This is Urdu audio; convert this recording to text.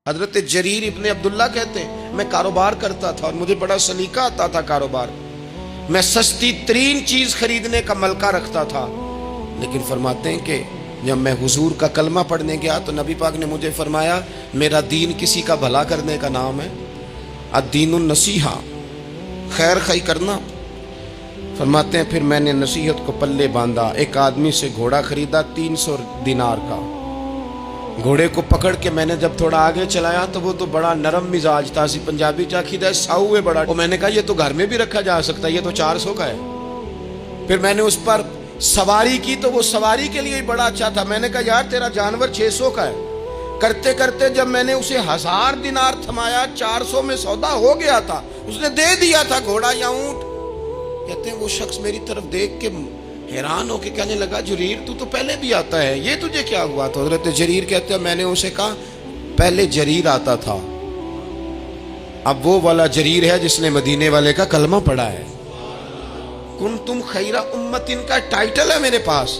حضرت جریر ابن عبداللہ کہتے ہیں میں کاروبار کرتا تھا اور مجھے بڑا سلیقہ آتا تھا کاروبار، میں سستی ترین چیز خریدنے کا ملکہ رکھتا تھا، لیکن فرماتے ہیں کہ جب میں حضور کا کلمہ پڑھنے گیا تو نبی پاک نے مجھے فرمایا میرا دین کسی کا بھلا کرنے کا نام ہے، الدین النصیحہ، خیر خی کرنا۔ فرماتے ہیں پھر میں نے نصیحت کو پلے باندھا، ایک آدمی سے گھوڑا خریدا 300 دینار کا، گھوڑے کو پکڑ کے میں نے جب تھوڑا آگے چلایا تو وہ تو بڑا نرم مزاج تھا، پنجابی چاکھی دا ساؤ ہے بڑا، میں نے کہا یہ تو گھر میں بھی رکھا جا سکتا ہے، یہ تو 400 کا ہے۔ پھر میں نے اس پر سواری کی تو وہ سواری کے لیے بڑا اچھا تھا، میں نے کہا یار تیرا جانور 600 کا ہے۔ کرتے کرتے جب میں نے اسے 1000 دینار تھمایا، 400 میں سودا ہو گیا تھا، اس نے دے دیا تھا گھوڑا یا اونٹ۔ کہتے ہیں وہ شخص میری طرف دیکھ کے حیران ہو کے کہنے لگا جریر تو پہلے بھی آتا ہے، یہ تجھے کیا ہوا؟ تو حضرت جریر کہتے ہیں میں نے اسے کہا پہلے جریر آتا تھا، اب وہ والا جریر ہے جس نے مدینے والے کا کلمہ پڑھا ہے۔ کنتم خیر امت، ان کا ٹائٹل ہے میرے پاس۔